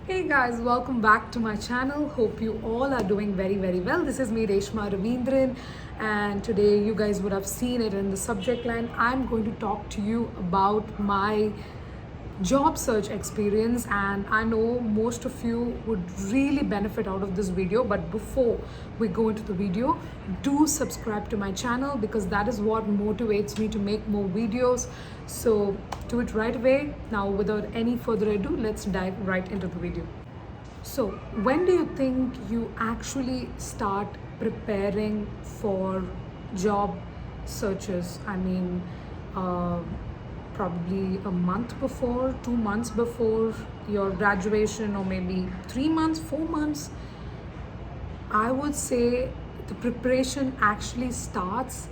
Hey guys, welcome back to my channel. Hope you all are doing very well. This is me, Reshma Ravindran, and today you guys would have seen it in the subject line. I'm going to talk to you about my job search experience, and I know most of you would really benefit out of this video. But before we go into the video, do subscribe to my channel because that is what motivates me to make more videos. So do it right away. Now without any further ado, let's dive right into the video. So when do you think you actually start preparing for job searches? I mean, uh, probably a month before, 2 months before your graduation, or maybe 3 months, 4 months. I would say the preparation actually starts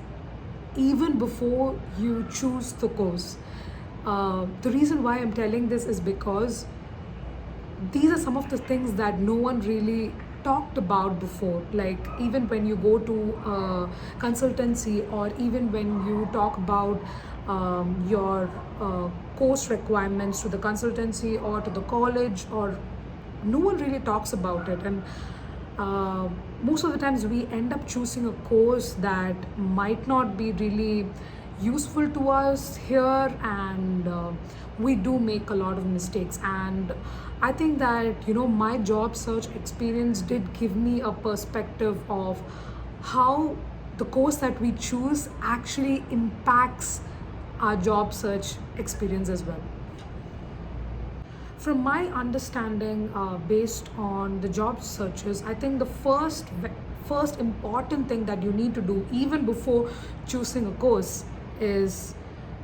even before you choose the course. The reason why I'm telling this is because these are some of the things that no one really talked about before. Like, even when you go to consultancy, or even when you talk about your course requirements to the consultancy or to the college, or no one really talks about it. And most of the times we end up choosing a course that might not be really useful to us here, and we do make a lot of mistakes. And I think that, my job search experience did give me a perspective of how the course that we choose actually impacts our job search experience as well. From my understanding, based on the job searches, I think the first important thing that you need to do even before choosing a course is,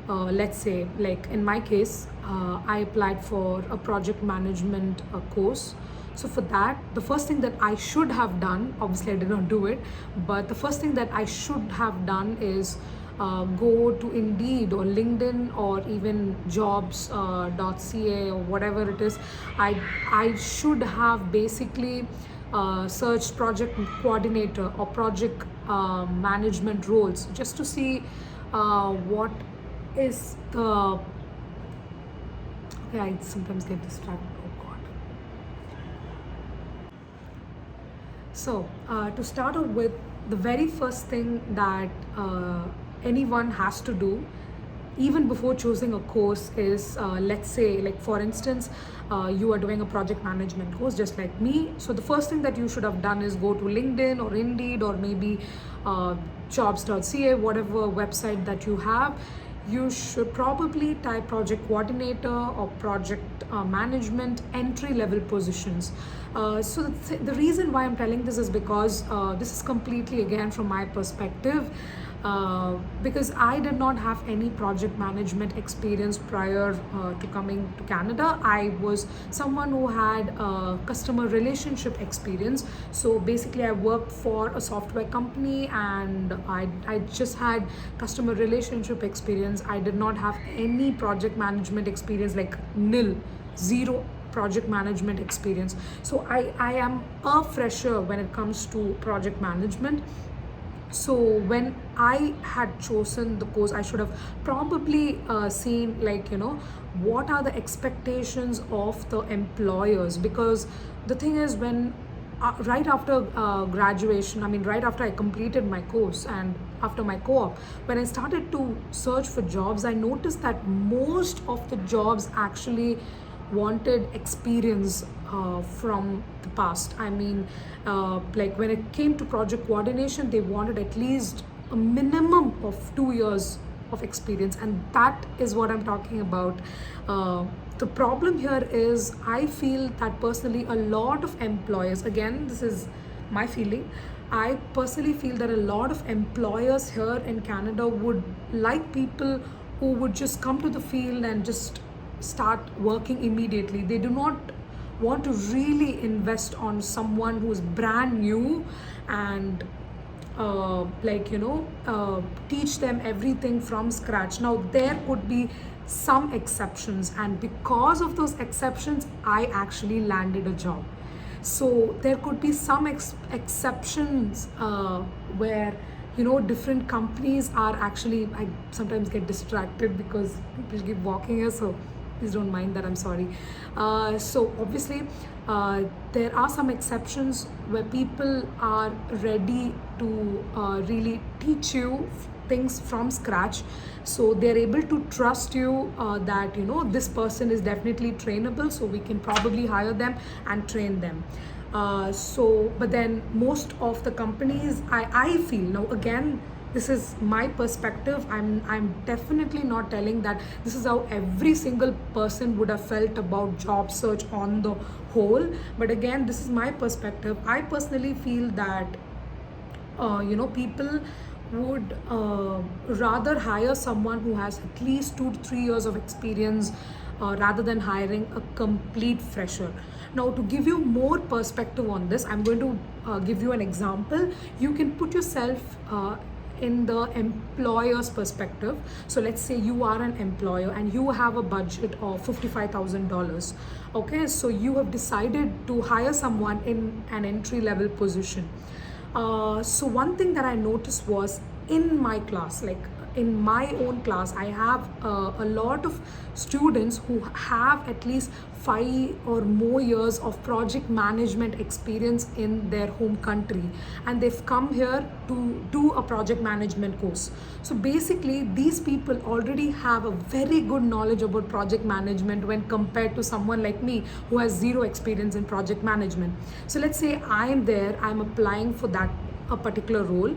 let's say, like in my case, I applied for a project management course. So for that, the first thing that I should have done, obviously I did not do it, but the first thing that I should have done is go to Indeed or LinkedIn or even jobs.ca or whatever it is. I should have basically searched project coordinator or project management roles, just to see what is the. Okay, I sometimes get distracted. Oh God. So, to start off with, the very first thing that anyone has to do, even before choosing a course, is, let's say, like for instance, you are doing a project management course just like me. So, the first thing that you should have done is go to LinkedIn or Indeed or maybe jobs.ca, whatever website that you have. You should probably type project coordinator or project management entry level positions. So the reason why I'm telling this is because this is completely again from my perspective. Because I did not have any project management experience prior to coming to Canada. I was someone who had customer relationship experience. So basically, I worked for a software company, and I just had customer relationship experience. I did not have any project management experience, like nil, zero project management experience. So I am a fresher when it comes to project management. So when I had chosen the course, I should have probably seen, like, what are the expectations of the employers. Because the thing is, when right after graduation, I mean right after I completed my course and after my co-op, when I started to search for jobs, I noticed that most of the jobs actually wanted experience from the past. I mean, like when it came to project coordination, they wanted at least a minimum of 2 years of experience, and that is what I'm talking about. The problem here is, I feel that personally, a lot of employers, again, this is my feeling, I personally feel that a lot of employers here in Canada would like people who would just come to the field and just start working immediately. They do not want to really invest on someone who's brand new and teach them everything from scratch. Now, there could be some exceptions, and because of those exceptions, I actually landed a job. So there could be some exceptions where different companies are actually, I sometimes get distracted because people keep walking here. So Please don't mind that, I'm sorry. So obviously, there are some exceptions where people are ready to really teach you things from scratch, so they're able to trust you that this person is definitely trainable, so we can probably hire them and train them. But then most of the companies, I feel, now again, this is my perspective. I'm definitely not telling that this is how every single person would have felt about job search on the whole, but again, this is my perspective. I personally feel that people would rather hire someone who has at least 2 to 3 years of experience rather than hiring a complete fresher. Now, to give you more perspective on this, I'm going to give you an example. You can put yourself in the employer's perspective. So let's say you are an employer and you have a budget of $55,000. Okay, so you have decided to hire someone in an entry level position. So one thing that I noticed was in my class, like in my own class, I have a lot of students who have at least 5 or more years of project management experience in their home country, and they've come here to do a project management course. So basically, these people already have a very good knowledge about project management when compared to someone like me who has zero experience in project management. So let's say I am there, I'm applying for that a particular role.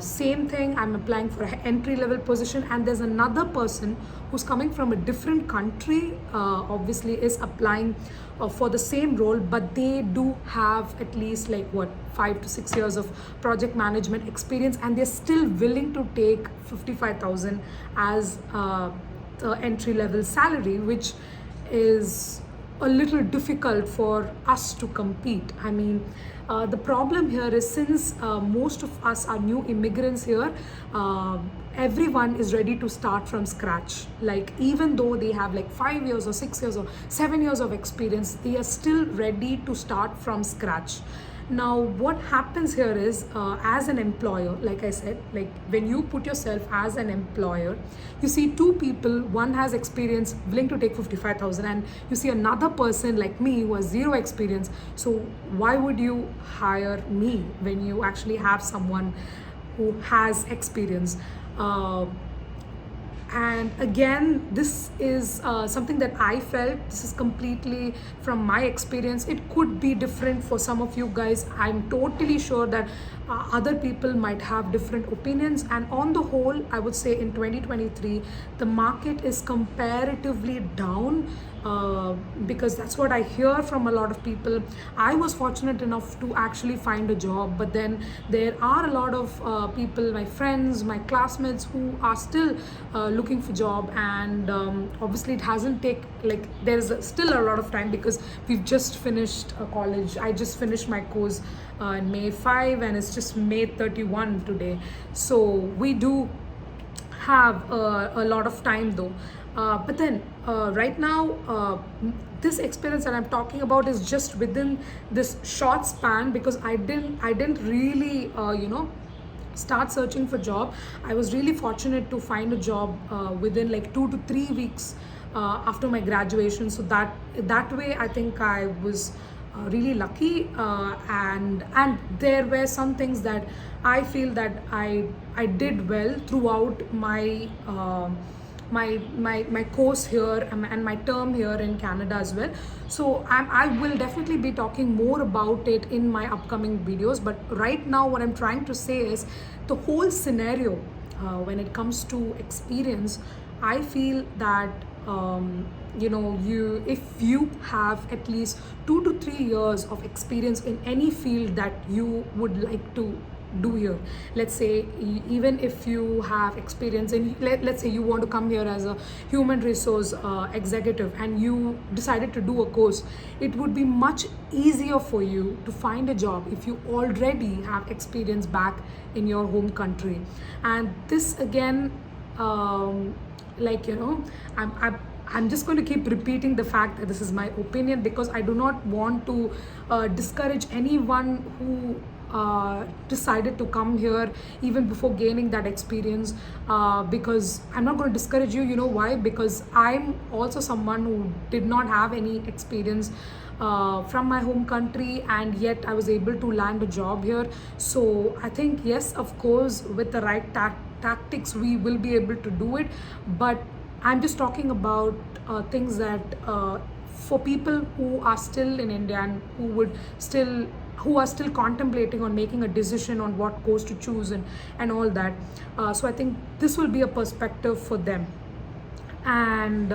Same thing, I'm applying for an entry level position, and there's another person who's coming from a different country, obviously is applying for the same role, but they do have at least like 5 to 6 years of project management experience, and they're still willing to take 55,000 as the entry level salary, which is a little difficult for us to compete. I mean, the problem here is, since most of us are new immigrants here, everyone is ready to start from scratch. Like, even though they have like 5 years or 6 years or 7 years of experience, they are still ready to start from scratch. Now, what happens here is, as an employer, like I said, like when you put yourself as an employer, you see two people, one has experience, willing to take 55,000, and you see another person like me who has zero experience. So why would you hire me when you actually have someone who has experience? And again, this is something that I felt. This is completely from my experience. It could be different for some of you guys. I'm totally sure that other people might have different opinions. And on the whole, I would say in 2023, the market is comparatively down, because that's what I hear from a lot of people. I was fortunate enough to actually find a job, but then there are a lot of people, my friends, my classmates, who are still looking for job, and obviously it hasn't there's still a lot of time, because we've just finished college. I just finished my course in May 5, and it's just May 31 today. So we do have a lot of time though. But then right now, this experience that I'm talking about is just within this short span, because I didn't really start searching for job. I was really fortunate to find a job within like 2 to 3 weeks after my graduation. So that way, I think I was really lucky, and there were some things that I feel that I did well throughout my my course here, and my term here in Canada as well. So I will definitely be talking more about it in my upcoming videos. But right now, what I'm trying to say is, the whole scenario when it comes to experience, I feel that if you have at least 2 to 3 years of experience in any field that you would like to do here, let's say, even if you have experience in, let's say you want to come here as a human resource executive, and you decided to do a course, it would be much easier for you to find a job if you already have experience back in your home country. And this again, I'm just going to keep repeating the fact that this is my opinion, because I do not want to discourage anyone decided to come here even before gaining that experience, because I'm not going to discourage you. You know why? Because I'm also someone who did not have any experience from my home country, and yet I was able to land a job here. So I think, yes, of course, with the right tactics, we will be able to do it. But I'm just talking about things that for people who are still in India and who are still contemplating on making a decision on what course to choose and all that. So I think this will be a perspective for them. And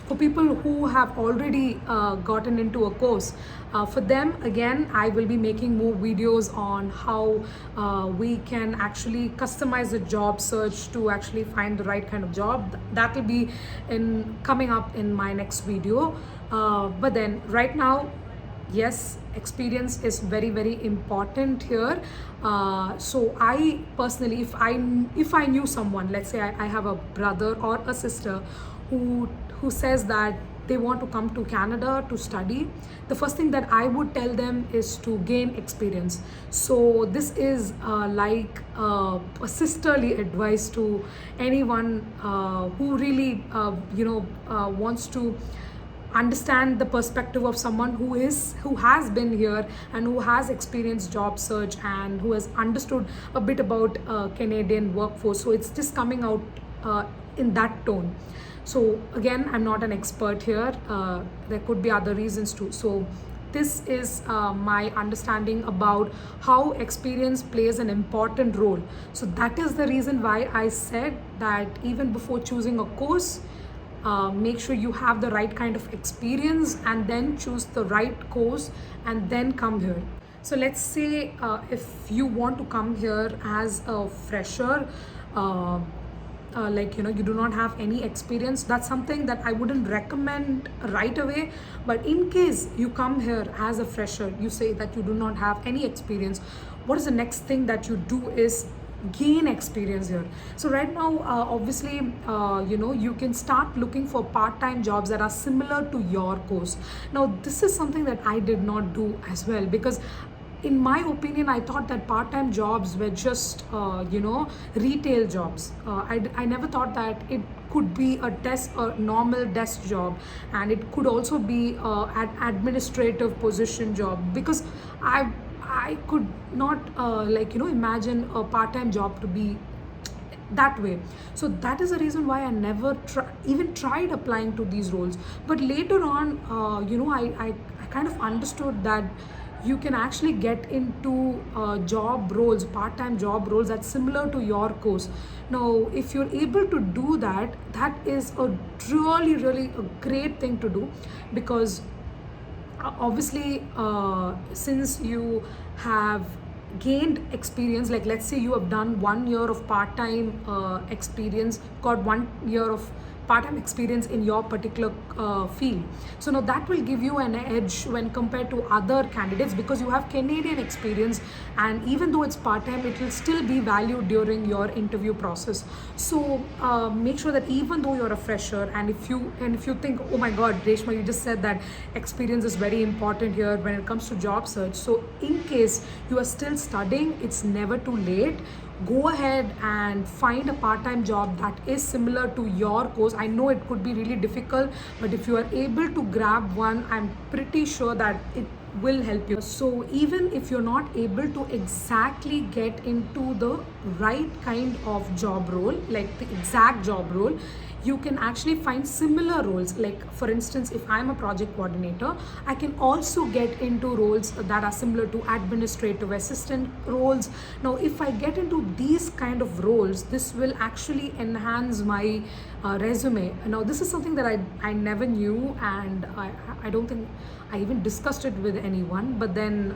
for people who have already gotten into a course, for them, again, I will be making more videos on how we can actually customize the job search to actually find the right kind of job. That will be coming up in my next video. But then right now, yes, experience is very, very important here. So I personally, if I knew someone, let's say I have a brother or a sister who says that they want to come to Canada to study, the first thing that I would tell them is to gain experience. So this is like a sisterly advice to anyone who really wants to understand the perspective of someone who has been here and who has experienced job search and who has understood a bit about Canadian workforce. So it's just coming out in that tone. So again, I'm not an expert here. There could be other reasons too. So this is my understanding about how experience plays an important role. So that is the reason why I said that even before choosing a course, make sure you have the right kind of experience and then choose the right course and then come here. So let's say if you want to come here as a fresher, you do not have any experience, that's something that I wouldn't recommend right away. But in case you come here as a fresher, you say that you do not have any experience, what is the next thing that you do is gain experience here. So right now, obviously, you can start looking for part-time jobs that are similar to your course. Now this is something that I did not do as well, because in my opinion, I thought that part-time jobs were just retail jobs. I never thought that it could be a normal desk job, and it could also be an administrative position job, because I could not imagine a part-time job to be that way. So that is the reason why I never even tried applying to these roles. But later on, I kind of understood that you can actually get into job roles, part-time job roles that's similar to your course. Now, if you're able to do that, that is a really, really a great thing to do, because obviously, since you have gained experience, like let's say you have done 1 year of part-time experience, got 1 year of part-time experience in your particular field. So now that will give you an edge when compared to other candidates, because you have Canadian experience, and even though it's part-time, it will still be valued during your interview process. So make sure that even though you're a fresher, and if you think, oh my god, Reshma, you just said that experience is very important here when it comes to job search. So in case you are still studying, it's never too late. Go ahead and find a part-time job that is similar to your course. I know it could be really difficult, but if you are able to grab one, I'm pretty sure that it will help you. So even if you're not able to exactly get into the right kind of job role, like the exact job role, you can actually find similar roles. Like for instance, if I'm a project coordinator, I can also get into roles that are similar to administrative assistant roles. Now if I get into these kind of roles, this will actually enhance my resume. Now this is something that I never knew, and I don't think I even discussed it with anyone. But then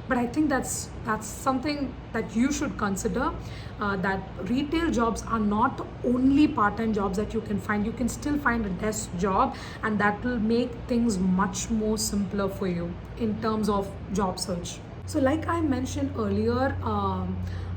but I think that's something that you should consider, that retail jobs are not the only part-time jobs that you can find. You can still find a desk job, and that will make things much more simpler for you in terms of job search. So like I mentioned earlier,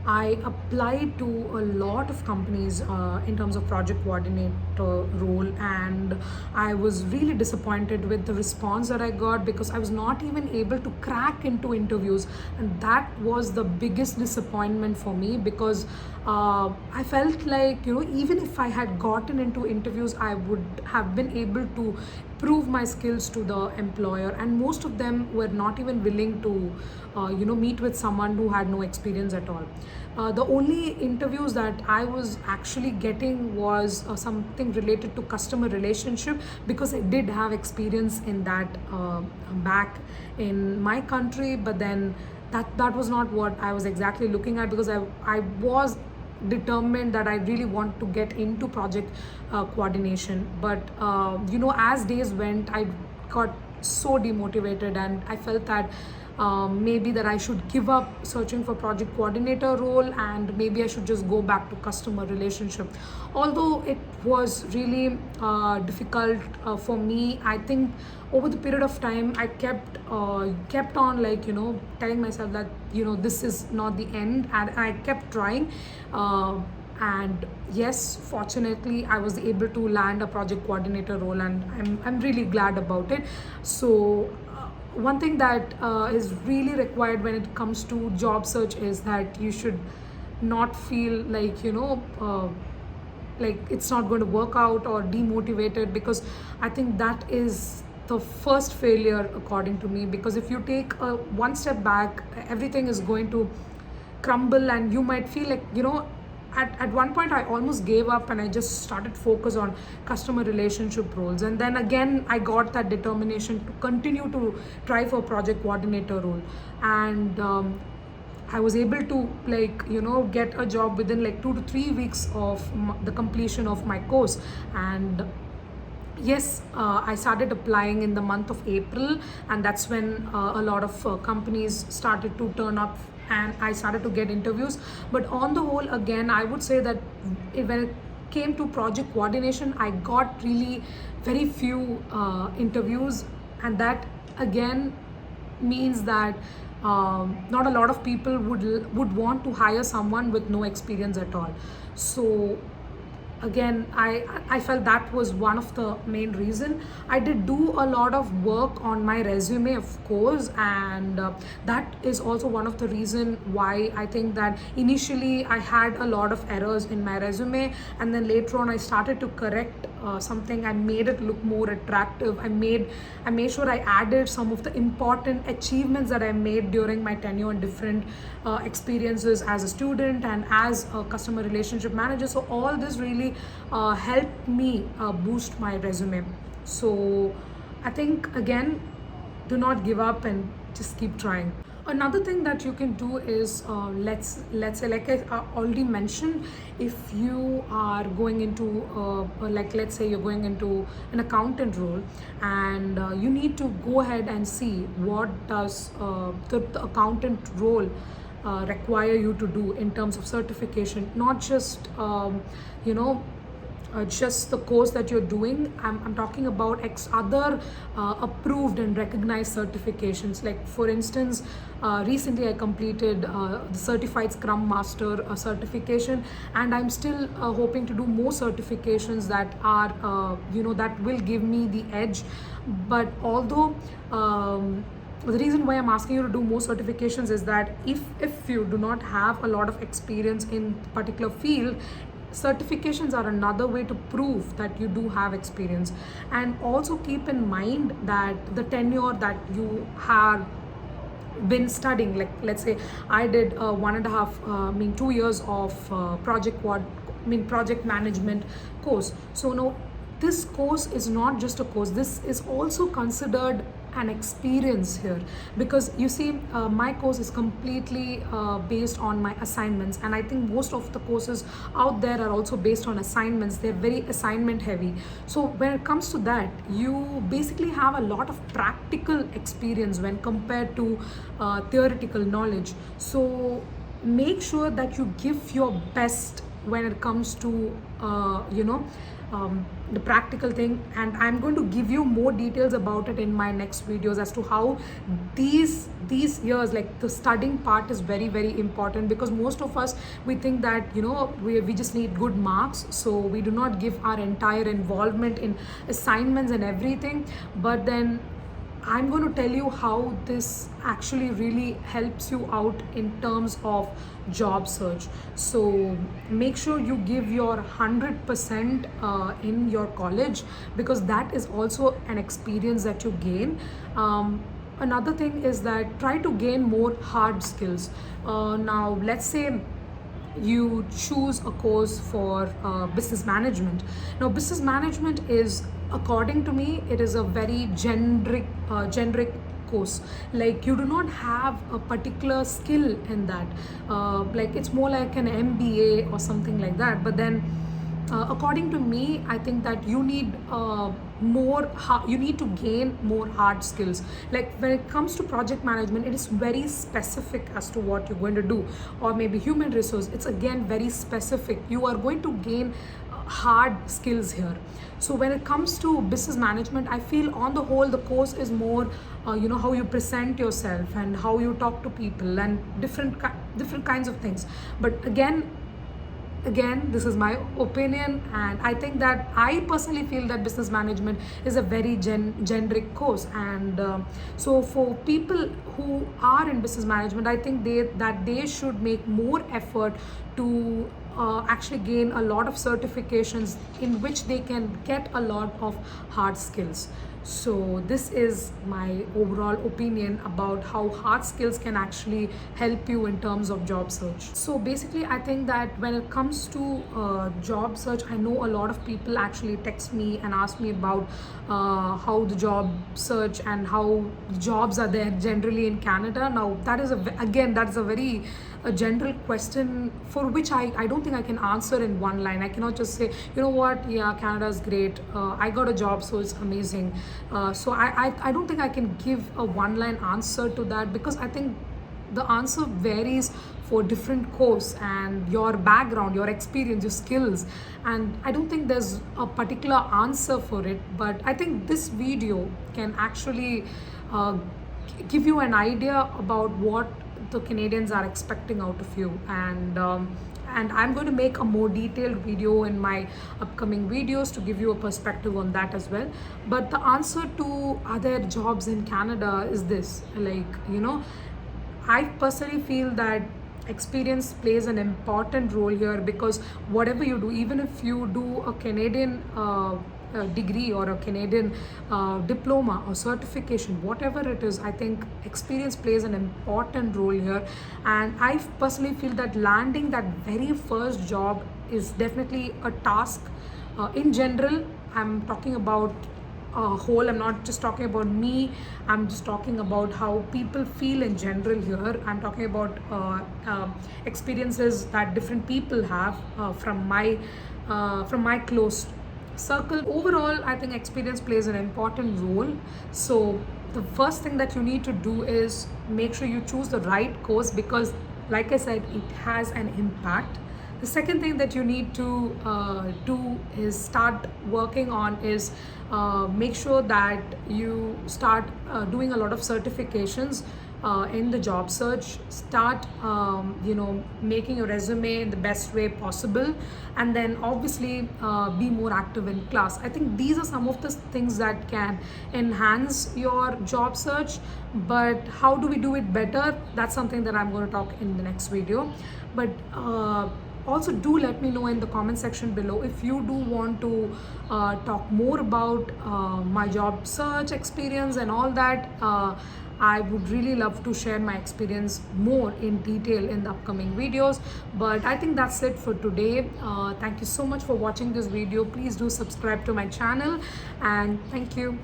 I applied to a lot of companies in terms of project coordinator coordinator role, and I was really disappointed with the response that I got because I was not even able to crack into interviews, and that was the biggest disappointment for me because I felt like, even if I had gotten into interviews, I would have been able to prove my skills to the employer, and most of them were not even willing to meet with someone who had no experience at all. The only interviews that I was actually getting was something related to customer relationship, because I did have experience in that back in my country, but then that was not what I was exactly looking at, because I was determined that I really want to get into project coordination. But as days went, I got so demotivated, and I felt that maybe that I should give up searching for project coordinator role, and maybe I should just go back to customer relationship. Although it was really difficult for me, I think over the period of time I kept on, like, telling myself that this is not the end, and I kept trying. And yes, fortunately I was able to land a project coordinator role, and I'm really glad about it. So one thing that is really required when it comes to job search is that you should not feel like like it's not going to work out, or demotivated, because I think that is the first failure according to me. Because if you take one step back, everything is going to crumble, and you might feel like, at one point I almost gave up, and I just started focus on customer relationship roles, and then again I got that determination to continue to try for project coordinator role. And I was able to, like, get a job within like 2 to 3 weeks of the completion of my course. And yes, I started applying in the month of April, and that's when a lot of companies started to turn up, and I started to get interviews. But on the whole, again, I would say that when it came to project coordination, I got really very few interviews, and that again means that not a lot of people would want to hire someone with no experience at all. So again, I felt that was one of the main reason. I did do a lot of work on my resume, of course, and that is also one of the reason why I think that initially I had a lot of errors in my resume, and then later on I started to correct something. I made it look more attractive. I made sure I added some of the important achievements that I made during my tenure in different experiences as a student and as a customer relationship manager. So all this really helped me boost my resume. So I think, again, do not give up and just keep trying. Another thing that you can do is, let's say, like I already mentioned, if you are going into like, let's say you're going into an accountant role, and you need to go ahead and see what does the accountant role require you to do in terms of certification, not just just the course that you're doing. I'm talking about other approved and recognized certifications. Like, for instance, recently I completed the Certified Scrum Master certification, and I'm still hoping to do more certifications that are that will give me the edge. But although the reason why I'm asking you to do more certifications is that if you do not have a lot of experience in particular field, certifications are another way to prove that you do have experience. And also keep in mind that the tenure that you have been studying, like, let's say I did 2 years of project management course. So no, this course is not just a course, this is also considered an experience here, because you see, my course is completely based on my assignments, and I think most of the courses out there are also based on assignments. They're very assignment heavy. So when it comes to that, you basically have a lot of practical experience when compared to theoretical knowledge. So make sure that you give your best when it comes to the practical thing, and I'm going to give you more details about it in my next videos as to how these years, like the studying part is very very important, because most of us, we think that we just need good marks, so we do not give our entire involvement in assignments and everything. But then I'm going to tell you how this actually really helps you out in terms of job search. So make sure you give your 100% in your college, because that is also an experience that you gain. Another thing is that try to gain more hard skills. Now, let's say you choose a course for business management. Now, business management is, according to me, it is a very generic course. Like, you do not have a particular skill in that. Like, it's more like an MBA or something like that. But then according to me, I think that you need you need to gain more hard skills. Like, when it comes to project management, it is very specific as to what you're going to do. Or maybe human resource, it's again very specific. You are going to gain hard skills here. So when it comes to business management, I feel on the whole the course is more how you present yourself and how you talk to people and different kinds of things. But again, this is my opinion, and I think that I personally feel that business management is a very generic course. And so for people who are in business management, I think they should make more effort to actually gain a lot of certifications in which they can get a lot of hard skills. So this is my overall opinion about how hard skills can actually help you in terms of job search. So basically, I think that when it comes to job search, I know a lot of people actually text me and ask me about how the job search and how jobs are there generally in Canada. Now, that is a very general question for which I don't think I can answer in one line. I cannot just say, you know what, yeah, Canada is great, I got a job, so it's amazing. So I don't think I can give a one line answer to that, because I think the answer varies for different course and your background, your experience, your skills, and I don't think there's a particular answer for it. But I think this video can actually give you an idea about what the Canadians are expecting out of you. And I'm going to make a more detailed video in my upcoming videos to give you a perspective on that as well. But the answer to other jobs in Canada is this, like, I personally feel that experience plays an important role here, because whatever you do, even if you do a Canadian degree or a Canadian diploma or certification, whatever it is, I think experience plays an important role here. And I personally feel that landing that very first job is definitely a task. In general, I'm talking about whole, I'm not just talking about me, I'm just talking about how people feel in general here. I'm talking about experiences that different people have from my close circle. Overall, I think experience plays an important role. So the first thing that you need to do is make sure you choose the right course, because like I said, it has an impact. The second thing that you need to do is start working on is make sure that you start doing a lot of certifications in the job search. Start making your resume in the best way possible, and then obviously be more active in class. I think these are some of the things that can enhance your job search. But how do we do it better? That's something that I'm going to talk in the next video. But also, do let me know in the comment section below if you do want to talk more about my job search experience and all that. I would really love to share my experience more in detail in the upcoming videos. But I think that's it for today. Thank you so much for watching this video. Please do subscribe to my channel, and thank you.